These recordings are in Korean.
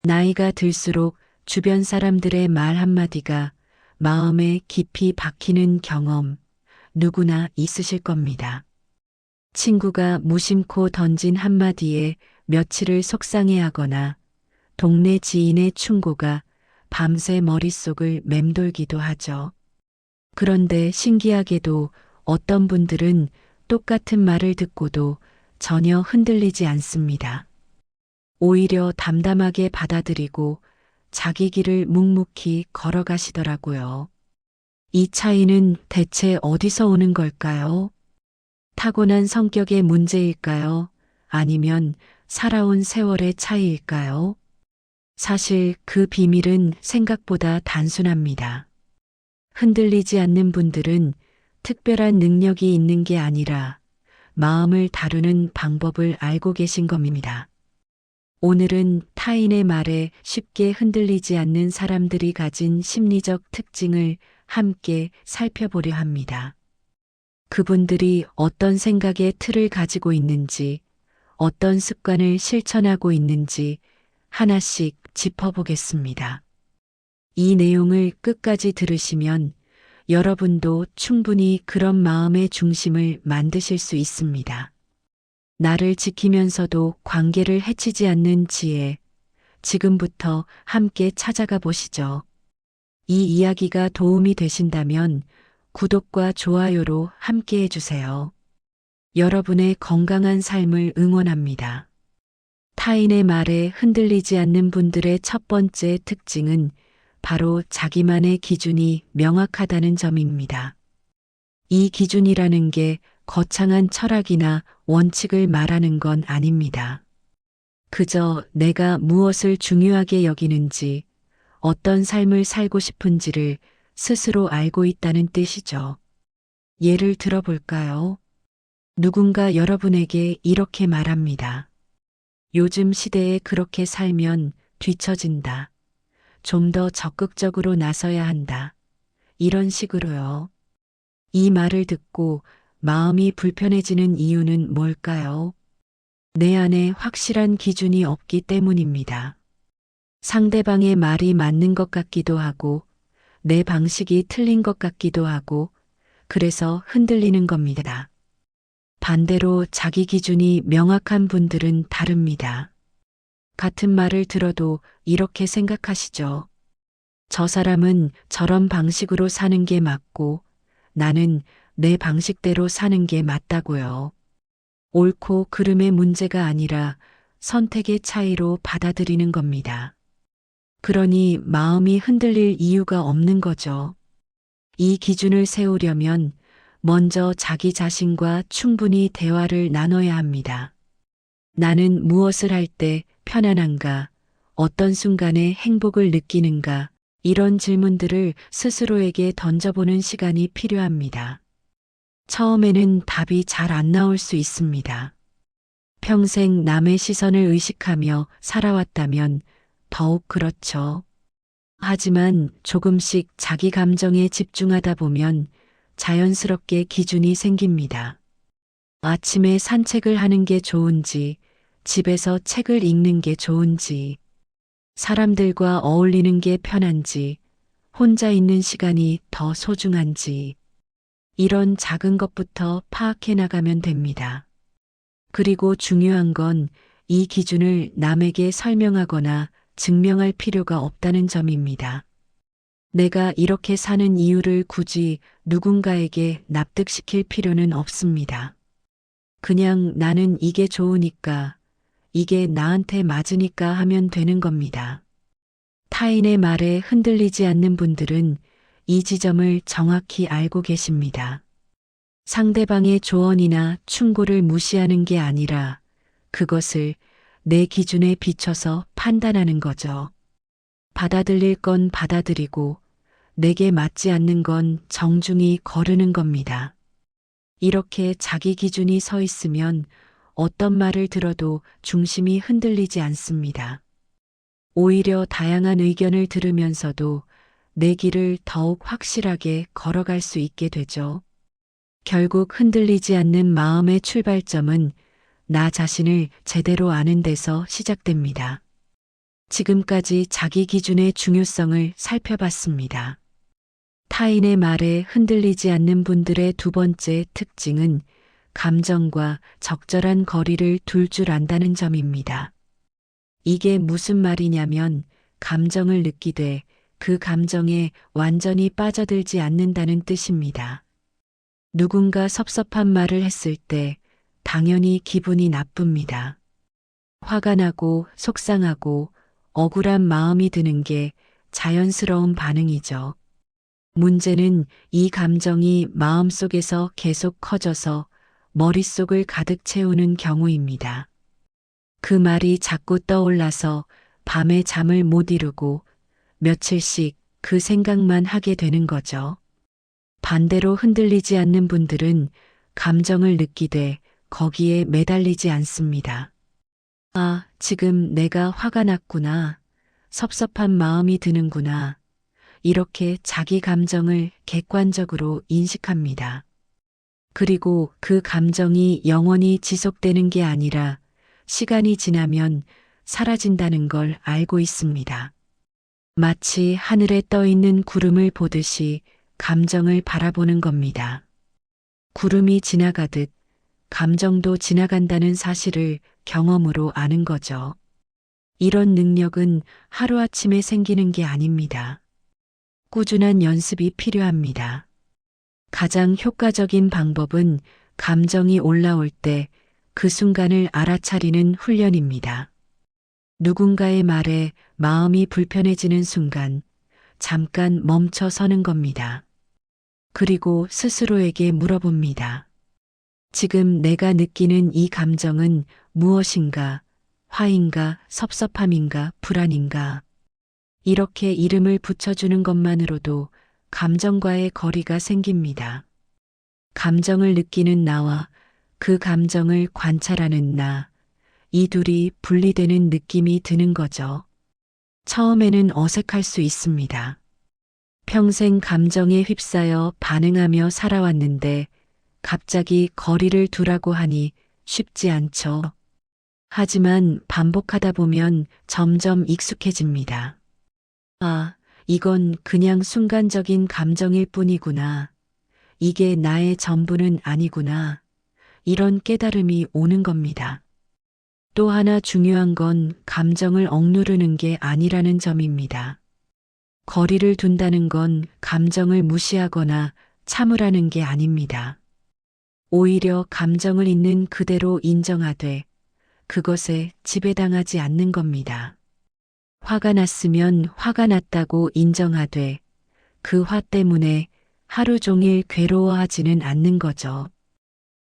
나이가 들수록 주변 사람들의 말 한마디가 마음에 깊이 박히는 경험 누구나 있으실 겁니다. 친구가 무심코 던진 한마디에 며칠을 속상해하거나 동네 지인의 충고가 밤새 머릿속을 맴돌기도 하죠. 그런데 신기하게도 어떤 분들은 똑같은 말을 듣고도 전혀 흔들리지 않습니다. 오히려 담담하게 받아들이고 자기 길을 묵묵히 걸어가시더라고요. 이 차이는 대체 어디서 오는 걸까요? 타고난 성격의 문제일까요? 아니면 살아온 세월의 차이일까요? 사실 그 비밀은 생각보다 단순합니다. 흔들리지 않는 분들은 특별한 능력이 있는 게 아니라 마음을 다루는 방법을 알고 계신 겁니다. 오늘은 타인의 말에 쉽게 흔들리지 않는 사람들이 가진 심리적 특징을 함께 살펴보려 합니다. 그분들이 어떤 생각의 틀을 가지고 있는지, 어떤 습관을 실천하고 있는지 하나씩 짚어보겠습니다. 이 내용을 끝까지 들으시면 여러분도 충분히 그런 마음의 중심을 만드실 수 있습니다. 나를 지키면서도 관계를 해치지 않는 지혜, 지금부터 함께 찾아가 보시죠. 이 이야기가 도움이 되신다면 구독과 좋아요로 함께 해주세요. 여러분의 건강한 삶을 응원합니다. 타인의 말에 흔들리지 않는 분들의 첫 번째 특징은 바로 자기만의 기준이 명확하다는 점입니다. 이 기준이라는 게 거창한 철학이나 원칙을 말하는 건 아닙니다. 그저 내가 무엇을 중요하게 여기는지, 어떤 삶을 살고 싶은지를 스스로 알고 있다는 뜻이죠. 예를 들어볼까요? 누군가 여러분에게 이렇게 말합니다. 요즘 시대에 그렇게 살면 뒤처진다. 좀 더 적극적으로 나서야 한다. 이런 식으로요. 이 말을 듣고 마음이 불편해지는 이유는 뭘까요? 내 안에 확실한 기준이 없기 때문입니다. 상대방의 말이 맞는 것 같기도 하고, 내 방식이 틀린 것 같기도 하고, 그래서 흔들리는 겁니다. 반대로 자기 기준이 명확한 분들은 다릅니다. 같은 말을 들어도 이렇게 생각하시죠. 저 사람은 저런 방식으로 사는 게 맞고, 나는 내 방식대로 사는 게 맞다고요. 옳고 그름의 문제가 아니라 선택의 차이로 받아들이는 겁니다. 그러니 마음이 흔들릴 이유가 없는 거죠. 이 기준을 세우려면 먼저 자기 자신과 충분히 대화를 나눠야 합니다. 나는 무엇을 할 때 편안한가? 어떤 순간에 행복을 느끼는가? 이런 질문들을 스스로에게 던져보는 시간이 필요합니다. 처음에는 답이 잘 안 나올 수 있습니다. 평생 남의 시선을 의식하며 살아왔다면 더욱 그렇죠. 하지만 조금씩 자기 감정에 집중하다 보면 자연스럽게 기준이 생깁니다. 아침에 산책을 하는 게 좋은지, 집에서 책을 읽는 게 좋은지, 사람들과 어울리는 게 편한지, 혼자 있는 시간이 더 소중한지, 이런 작은 것부터 파악해 나가면 됩니다. 그리고 중요한 건 이 기준을 남에게 설명하거나 증명할 필요가 없다는 점입니다. 내가 이렇게 사는 이유를 굳이 누군가에게 납득시킬 필요는 없습니다. 그냥 나는 이게 좋으니까, 이게 나한테 맞으니까 하면 되는 겁니다. 타인의 말에 흔들리지 않는 분들은 이 지점을 정확히 알고 계십니다. 상대방의 조언이나 충고를 무시하는 게 아니라 그것을 내 기준에 비춰서 판단하는 거죠. 받아들일 건 받아들이고 내게 맞지 않는 건 정중히 거르는 겁니다. 이렇게 자기 기준이 서 있으면 어떤 말을 들어도 중심이 흔들리지 않습니다. 오히려 다양한 의견을 들으면서도 내 길을 더욱 확실하게 걸어갈 수 있게 되죠. 결국 흔들리지 않는 마음의 출발점은 나 자신을 제대로 아는 데서 시작됩니다. 지금까지 자기 기준의 중요성을 살펴봤습니다. 타인의 말에 흔들리지 않는 분들의 두 번째 특징은 감정과 적절한 거리를 둘 줄 안다는 점입니다. 이게 무슨 말이냐면 감정을 느끼되 그 감정에 완전히 빠져들지 않는다는 뜻입니다. 누군가 섭섭한 말을 했을 때 당연히 기분이 나쁩니다. 화가 나고 속상하고 억울한 마음이 드는 게 자연스러운 반응이죠. 문제는 이 감정이 마음속에서 계속 커져서 머릿속을 가득 채우는 경우입니다. 그 말이 자꾸 떠올라서 밤에 잠을 못 이루고 며칠씩 그 생각만 하게 되는 거죠. 반대로 흔들리지 않는 분들은 감정을 느끼되 거기에 매달리지 않습니다. 아, 지금 내가 화가 났구나. 섭섭한 마음이 드는구나. 이렇게 자기 감정을 객관적으로 인식합니다. 그리고 그 감정이 영원히 지속되는 게 아니라 시간이 지나면 사라진다는 걸 알고 있습니다. 마치 하늘에 떠 있는 구름을 보듯이 감정을 바라보는 겁니다. 구름이 지나가듯 감정도 지나간다는 사실을 경험으로 아는 거죠. 이런 능력은 하루아침에 생기는 게 아닙니다. 꾸준한 연습이 필요합니다. 가장 효과적인 방법은 감정이 올라올 때 그 순간을 알아차리는 훈련입니다. 누군가의 말에 마음이 불편해지는 순간 잠깐 멈춰 서는 겁니다. 그리고 스스로에게 물어봅니다. 지금 내가 느끼는 이 감정은 무엇인가? 화인가? 섭섭함인가? 불안인가? 이렇게 이름을 붙여주는 것만으로도 감정과의 거리가 생깁니다. 감정을 느끼는 나와 그 감정을 관찰하는 나, 이 둘이 분리되는 느낌이 드는 거죠. 처음에는 어색할 수 있습니다. 평생 감정에 휩싸여 반응하며 살아왔는데 갑자기 거리를 두라고 하니 쉽지 않죠. 하지만 반복하다 보면 점점 익숙해집니다. 아, 이건 그냥 순간적인 감정일 뿐이구나. 이게 나의 전부는 아니구나. 이런 깨달음이 오는 겁니다. 또 하나 중요한 건 감정을 억누르는 게 아니라는 점입니다. 거리를 둔다는 건 감정을 무시하거나 참으라는 게 아닙니다. 오히려 감정을 있는 그대로 인정하되 그것에 지배당하지 않는 겁니다. 화가 났으면 화가 났다고 인정하되 그 화 때문에 하루 종일 괴로워하지는 않는 거죠.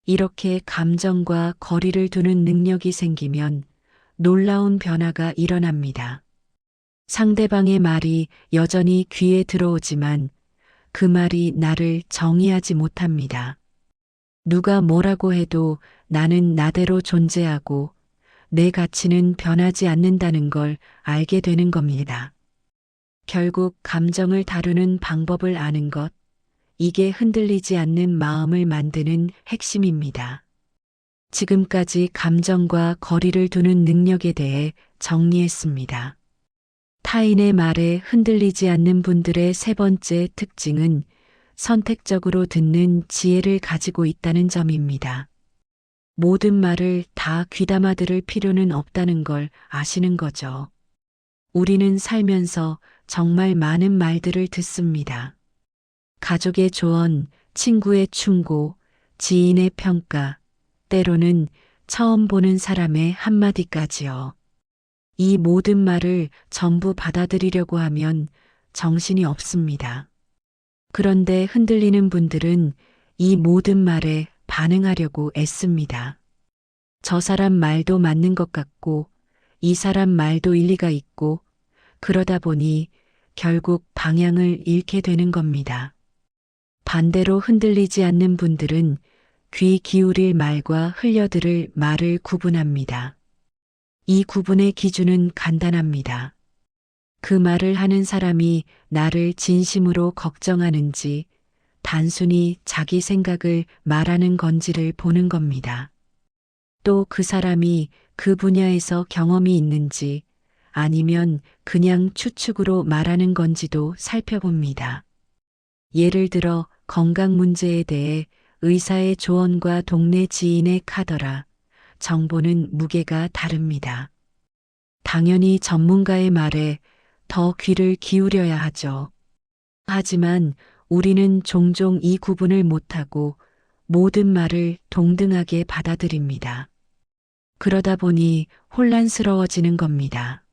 이렇게 감정과 거리를 두는 능력이 생기면 놀라운 변화가 일어납니다. 상대방의 말이 여전히 귀에 들어오지만 그 말이 나를 정의하지 못합니다. 누가 뭐라고 해도 나는 나대로 존재하고 내 가치는 변하지 않는다는 걸 알게 되는 겁니다. 결국 감정을 다루는 방법을 아는 것, 이게 흔들리지 않는 마음을 만드는 핵심입니다. 지금까지 감정과 거리를 두는 능력에 대해 정리했습니다. 타인의 말에 흔들리지 않는 분들의 세 번째 특징은 선택적으로 듣는 지혜를 가지고 있다는 점입니다. 모든 말을 다 귀담아 들을 필요는 없다는 걸 아시는 거죠. 우리는 살면서 정말 많은 말들을 듣습니다. 가족의 조언, 친구의 충고, 지인의 평가, 때로는 처음 보는 사람의 한마디까지요. 이 모든 말을 전부 받아들이려고 하면 정신이 없습니다. 그런데 흔들리는 분들은 이 모든 말에 반응하려고 애씁니다. 저 사람 말도 맞는 것 같고, 이 사람 말도 일리가 있고, 그러다 보니 결국 방향을 잃게 되는 겁니다. 반대로 흔들리지 않는 분들은 귀 기울일 말과 흘려들을 말을 구분합니다. 이 구분의 기준은 간단합니다. 그 말을 하는 사람이 나를 진심으로 걱정하는지 단순히 자기 생각을 말하는 건지를 보는 겁니다. 또 그 사람이 그 분야에서 경험이 있는지 아니면 그냥 추측으로 말하는 건지도 살펴봅니다. 예를 들어 건강 문제에 대해 의사의 조언과 동네 지인의 카더라, 정보는 무게가 다릅니다. 당연히 전문가의 말에 더 귀를 기울여야 하죠. 하지만 우리는 종종 이 구분을 못하고 모든 말을 동등하게 받아들입니다. 그러다 보니 혼란스러워지는 겁니다.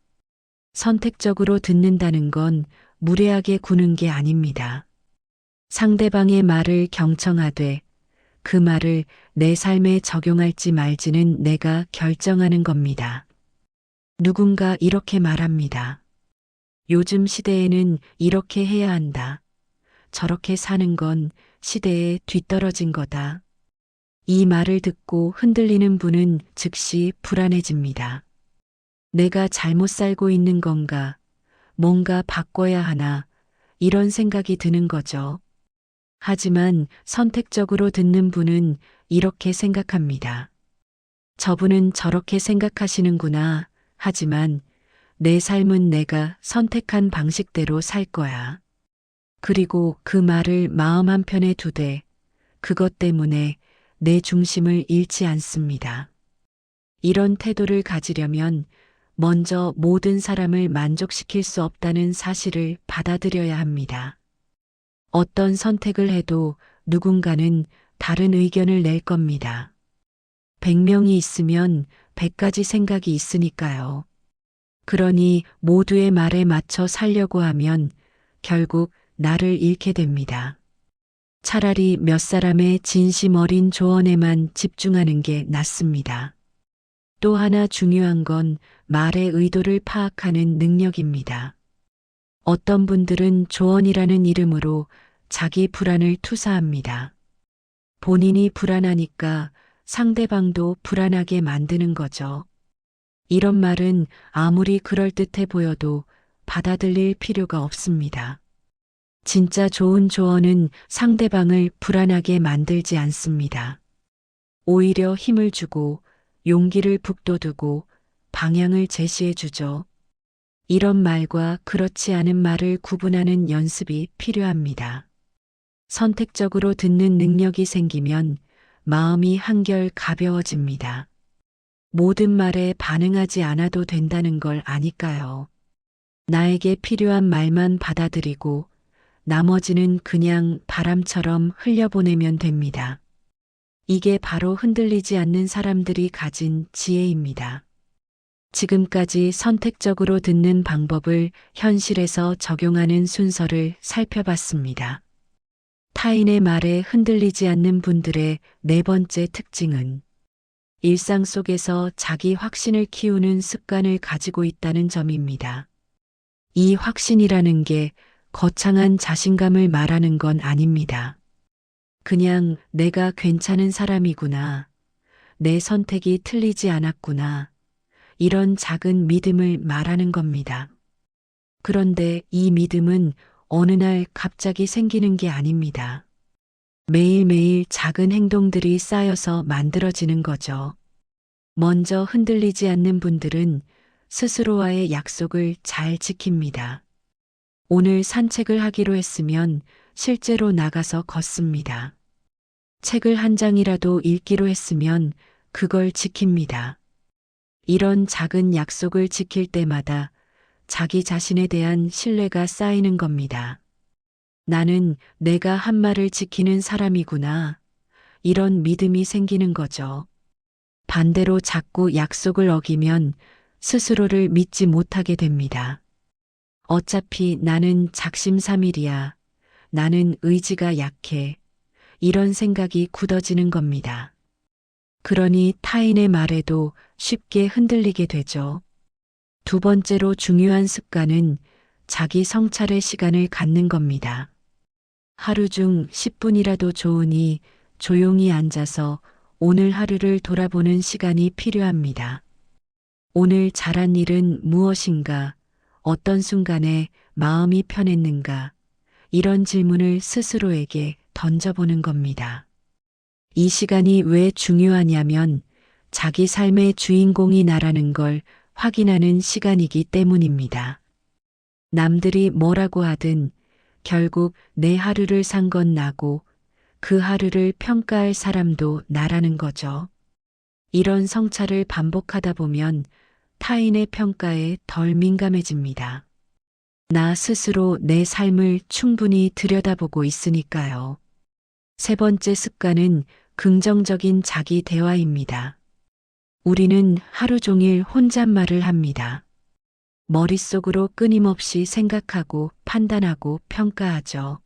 선택적으로 듣는다는 건 무례하게 구는 게 아닙니다. 상대방의 말을 경청하되 그 말을 내 삶에 적용할지 말지는 내가 결정하는 겁니다. 누군가 이렇게 말합니다. 요즘 시대에는 이렇게 해야 한다. 저렇게 사는 건 시대에 뒤떨어진 거다. 이 말을 듣고 흔들리는 분은 즉시 불안해집니다. 내가 잘못 살고 있는 건가? 뭔가 바꿔야 하나? 이런 생각이 드는 거죠. 하지만 선택적으로 듣는 분은 이렇게 생각합니다. 저분은 저렇게 생각하시는구나. 하지만 내 삶은 내가 선택한 방식대로 살 거야. 그리고 그 말을 마음 한편에 두되 그것 때문에 내 중심을 잃지 않습니다. 이런 태도를 가지려면 먼저 모든 사람을 만족시킬 수 없다는 사실을 받아들여야 합니다. 어떤 선택을 해도 누군가는 다른 의견을 낼 겁니다. 100명이 있으면 100가지 생각이 있으니까요. 그러니 모두의 말에 맞춰 살려고 하면 결국 나를 잃게 됩니다. 차라리 몇 사람의 진심 어린 조언에만 집중하는 게 낫습니다. 또 하나 중요한 건 말의 의도를 파악하는 능력입니다. 어떤 분들은 조언이라는 이름으로 자기 불안을 투사합니다. 본인이 불안하니까 상대방도 불안하게 만드는 거죠. 이런 말은 아무리 그럴듯해 보여도 받아들일 필요가 없습니다. 진짜 좋은 조언은 상대방을 불안하게 만들지 않습니다. 오히려 힘을 주고 용기를 북돋우고 방향을 제시해 주죠. 이런 말과 그렇지 않은 말을 구분하는 연습이 필요합니다. 선택적으로 듣는 능력이 생기면 마음이 한결 가벼워집니다. 모든 말에 반응하지 않아도 된다는 걸 아니까요. 나에게 필요한 말만 받아들이고 나머지는 그냥 바람처럼 흘려보내면 됩니다. 이게 바로 흔들리지 않는 사람들이 가진 지혜입니다. 지금까지 선택적으로 듣는 방법을 현실에서 적용하는 순서를 살펴봤습니다. 타인의 말에 흔들리지 않는 분들의 네 번째 특징은 일상 속에서 자기 확신을 키우는 습관을 가지고 있다는 점입니다. 이 확신이라는 게 거창한 자신감을 말하는 건 아닙니다. 그냥 내가 괜찮은 사람이구나. 내 선택이 틀리지 않았구나. 이런 작은 믿음을 말하는 겁니다. 그런데 이 믿음은 어느 날 갑자기 생기는 게 아닙니다. 매일매일 작은 행동들이 쌓여서 만들어지는 거죠. 먼저 흔들리지 않는 분들은 스스로와의 약속을 잘 지킵니다. 오늘 산책을 하기로 했으면 실제로 나가서 걷습니다. 책을 한 장이라도 읽기로 했으면 그걸 지킵니다. 이런 작은 약속을 지킬 때마다 자기 자신에 대한 신뢰가 쌓이는 겁니다. 나는 내가 한 말을 지키는 사람이구나. 이런 믿음이 생기는 거죠. 반대로 자꾸 약속을 어기면 스스로를 믿지 못하게 됩니다. 어차피 나는 작심삼일이야. 나는 의지가 약해. 이런 생각이 굳어지는 겁니다. 그러니 타인의 말에도 쉽게 흔들리게 되죠. 두 번째로 중요한 습관은 자기 성찰의 시간을 갖는 겁니다. 하루 중 10분이라도 좋으니 조용히 앉아서 오늘 하루를 돌아보는 시간이 필요합니다. 오늘 잘한 일은 무엇인가? 어떤 순간에 마음이 편했는가? 이런 질문을 스스로에게 던져보는 겁니다. 이 시간이 왜 중요하냐면 자기 삶의 주인공이 나라는 걸 확인하는 시간이기 때문입니다. 남들이 뭐라고 하든 결국 내 하루를 산 건 나고 그 하루를 평가할 사람도 나라는 거죠. 이런 성찰을 반복하다 보면 타인의 평가에 덜 민감해집니다. 나 스스로 내 삶을 충분히 들여다보고 있으니까요. 세 번째 습관은 긍정적인 자기 대화입니다. 우리는 하루 종일 혼잣말을 합니다. 머릿속으로 끊임없이 생각하고 판단하고 평가하죠.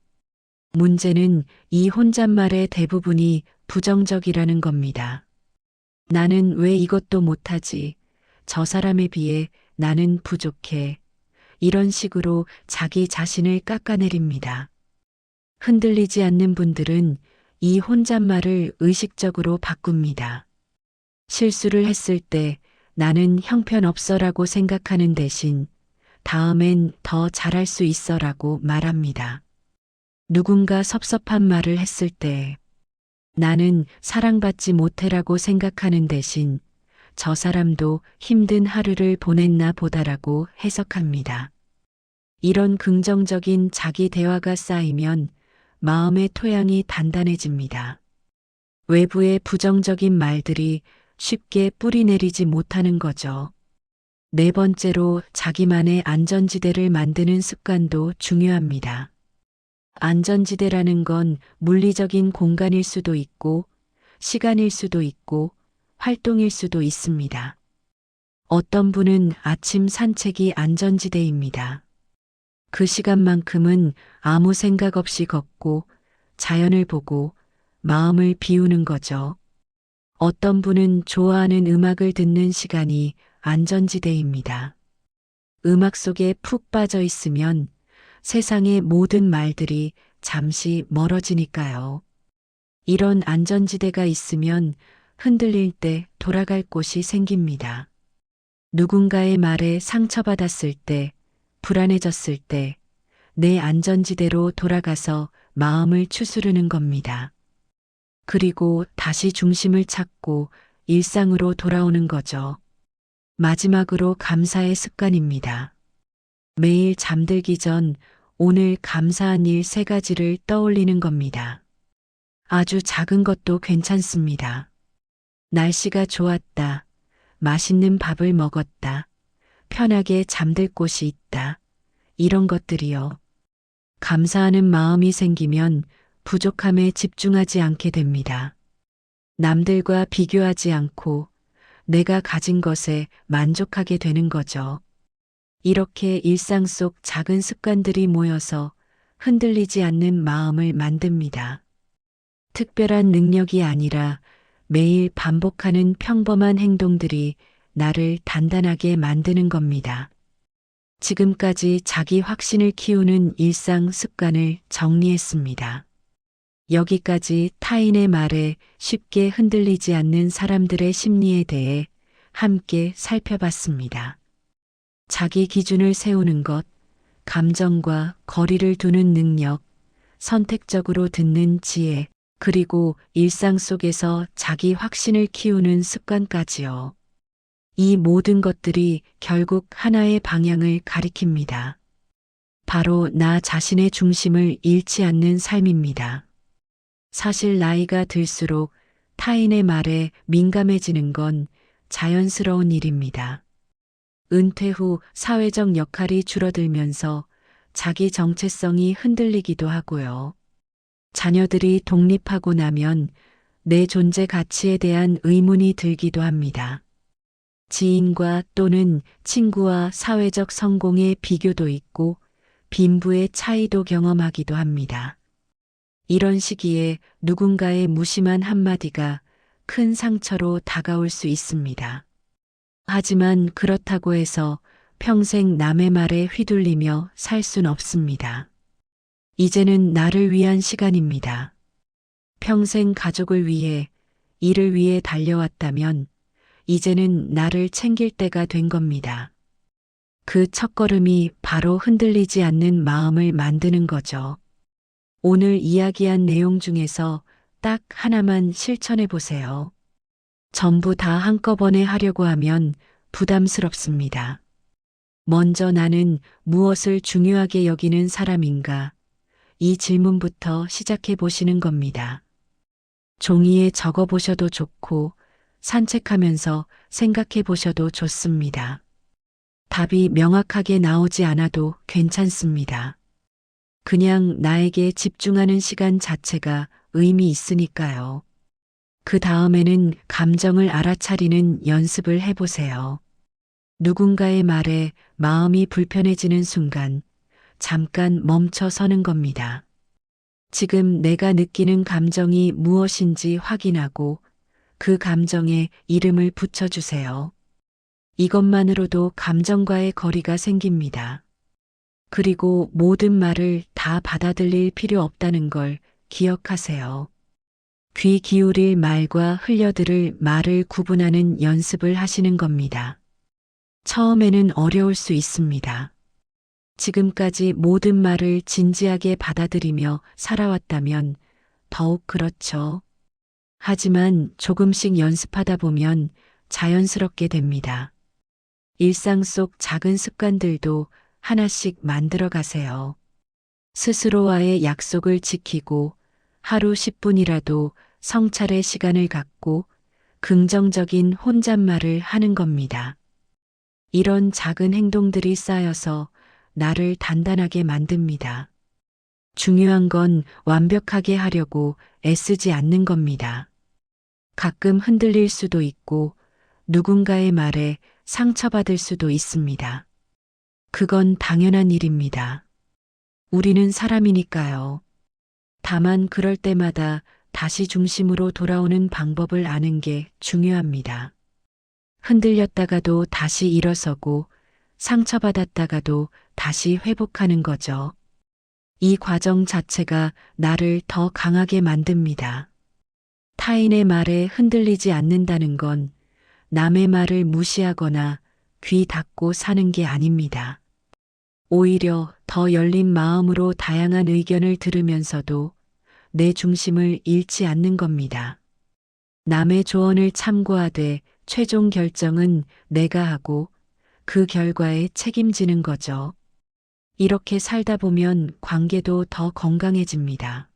문제는 이 혼잣말의 대부분이 부정적이라는 겁니다. 나는 왜 이것도 못하지? 저 사람에 비해 나는 부족해. 이런 식으로 자기 자신을 깎아내립니다. 흔들리지 않는 분들은 이 혼잣말을 의식적으로 바꿉니다. 실수를 했을 때 나는 형편없어라고 생각하는 대신 다음엔 더 잘할 수 있어라고 말합니다. 누군가 섭섭한 말을 했을 때 나는 사랑받지 못해라고 생각하는 대신 저 사람도 힘든 하루를 보냈나 보다라고 해석합니다. 이런 긍정적인 자기 대화가 쌓이면 마음의 토양이 단단해집니다. 외부의 부정적인 말들이 쉽게 뿌리내리지 못하는 거죠. 네 번째로 자기만의 안전지대를 만드는 습관도 중요합니다. 안전지대라는 건 물리적인 공간일 수도 있고, 시간일 수도 있고, 활동일 수도 있습니다. 어떤 분은 아침 산책이 안전지대입니다. 그 시간만큼은 아무 생각 없이 걷고, 자연을 보고, 마음을 비우는 거죠. 어떤 분은 좋아하는 음악을 듣는 시간이 안전지대입니다. 음악 속에 푹 빠져 있으면 세상의 모든 말들이 잠시 멀어지니까요. 이런 안전지대가 있으면 흔들릴 때 돌아갈 곳이 생깁니다. 누군가의 말에 상처받았을 때, 불안해졌을 때, 내 안전지대로 돌아가서 마음을 추스르는 겁니다. 그리고 다시 중심을 찾고 일상으로 돌아오는 거죠. 마지막으로 감사의 습관입니다. 매일 잠들기 전 오늘 감사한 일 3가지를 떠올리는 겁니다. 아주 작은 것도 괜찮습니다. 날씨가 좋았다. 맛있는 밥을 먹었다. 편하게 잠들 곳이 있다. 이런 것들이요. 감사하는 마음이 생기면 부족함에 집중하지 않게 됩니다. 남들과 비교하지 않고 내가 가진 것에 만족하게 되는 거죠. 이렇게 일상 속 작은 습관들이 모여서 흔들리지 않는 마음을 만듭니다. 특별한 능력이 아니라 매일 반복하는 평범한 행동들이 나를 단단하게 만드는 겁니다. 지금까지 자기 확신을 키우는 일상 습관을 정리했습니다. 여기까지 타인의 말에 쉽게 흔들리지 않는 사람들의 심리에 대해 함께 살펴봤습니다. 자기 기준을 세우는 것, 감정과 거리를 두는 능력, 선택적으로 듣는 지혜, 그리고 일상 속에서 자기 확신을 키우는 습관까지요. 이 모든 것들이 결국 하나의 방향을 가리킵니다. 바로 나 자신의 중심을 잃지 않는 삶입니다. 사실 나이가 들수록 타인의 말에 민감해지는 건 자연스러운 일입니다. 은퇴 후 사회적 역할이 줄어들면서 자기 정체성이 흔들리기도 하고요. 자녀들이 독립하고 나면 내 존재 가치에 대한 의문이 들기도 합니다. 지인과 또는 친구와 사회적 성공의 비교도 있고 빈부의 차이도 경험하기도 합니다. 이런 시기에 누군가의 무심한 한마디가 큰 상처로 다가올 수 있습니다. 하지만 그렇다고 해서 평생 남의 말에 휘둘리며 살 순 없습니다. 이제는 나를 위한 시간입니다. 평생 가족을 위해, 일을 위해 달려왔다면 이제는 나를 챙길 때가 된 겁니다. 그 첫걸음이 바로 흔들리지 않는 마음을 만드는 거죠. 오늘 이야기한 내용 중에서 딱 하나만 실천해 보세요. 전부 다 한꺼번에 하려고 하면 부담스럽습니다. 먼저 나는 무엇을 중요하게 여기는 사람인가? 이 질문부터 시작해 보시는 겁니다. 종이에 적어 보셔도 좋고 산책하면서 생각해 보셔도 좋습니다. 답이 명확하게 나오지 않아도 괜찮습니다. 그냥 나에게 집중하는 시간 자체가 의미 있으니까요. 그 다음에는 감정을 알아차리는 연습을 해보세요. 누군가의 말에 마음이 불편해지는 순간 잠깐 멈춰 서는 겁니다. 지금 내가 느끼는 감정이 무엇인지 확인하고 그 감정에 이름을 붙여주세요. 이것만으로도 감정과의 거리가 생깁니다. 그리고 모든 말을 다 받아들일 필요 없다는 걸 기억하세요. 귀 기울일 말과 흘려들을 말을 구분하는 연습을 하시는 겁니다. 처음에는 어려울 수 있습니다. 지금까지 모든 말을 진지하게 받아들이며 살아왔다면 더욱 그렇죠. 하지만 조금씩 연습하다 보면 자연스럽게 됩니다. 일상 속 작은 습관들도 하나씩 만들어 가세요. 스스로와의 약속을 지키고 하루 10분이라도 성찰의 시간을 갖고 긍정적인 혼잣말을 하는 겁니다. 이런 작은 행동들이 쌓여서 나를 단단하게 만듭니다. 중요한 건 완벽하게 하려고 애쓰지 않는 겁니다. 가끔 흔들릴 수도 있고 누군가의 말에 상처받을 수도 있습니다. 그건 당연한 일입니다. 우리는 사람이니까요. 다만 그럴 때마다 다시 중심으로 돌아오는 방법을 아는 게 중요합니다. 흔들렸다가도 다시 일어서고 상처받았다가도 다시 회복하는 거죠. 이 과정 자체가 나를 더 강하게 만듭니다. 타인의 말에 흔들리지 않는다는 건 남의 말을 무시하거나 귀 닫고 사는 게 아닙니다. 오히려 더 열린 마음으로 다양한 의견을 들으면서도 내 중심을 잃지 않는 겁니다. 남의 조언을 참고하되 최종 결정은 내가 하고 그 결과에 책임지는 거죠. 이렇게 살다 보면 관계도 더 건강해집니다.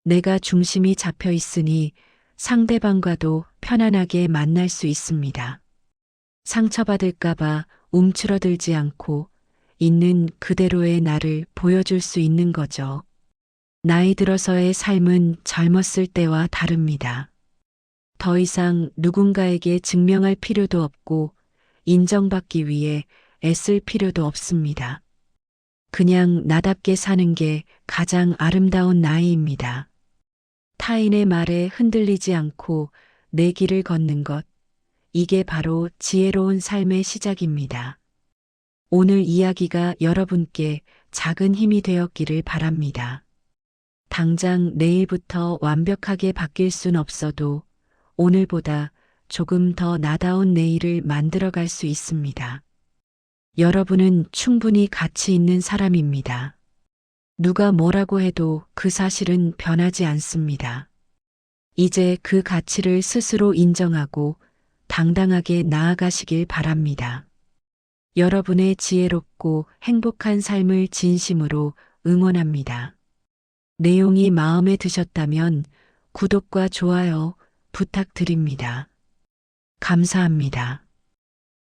내가 중심이 잡혀 있으니 상대방과도 편안하게 만날 수 있습니다. 상처받을까봐 움츠러들지 않고 있는 그대로의 나를 보여줄 수 있는 거죠. 나이 들어서의 삶은 젊었을 때와 다릅니다. 더 이상 누군가에게 증명할 필요도 없고 인정받기 위해 애쓸 필요도 없습니다. 그냥 나답게 사는 게 가장 아름다운 나이입니다. 타인의 말에 흔들리지 않고 내 길을 걷는 것, 이게 바로 지혜로운 삶의 시작입니다. 오늘 이야기가 여러분께 작은 힘이 되었기를 바랍니다. 당장 내일부터 완벽하게 바뀔 순 없어도 오늘보다 조금 더 나다운 내일을 만들어갈 수 있습니다. 여러분은 충분히 가치 있는 사람입니다. 누가 뭐라고 해도 그 사실은 변하지 않습니다. 이제 그 가치를 스스로 인정하고 당당하게 나아가시길 바랍니다. 여러분의 지혜롭고 행복한 삶을 진심으로 응원합니다. 내용이 마음에 드셨다면 구독과 좋아요 부탁드립니다. 감사합니다.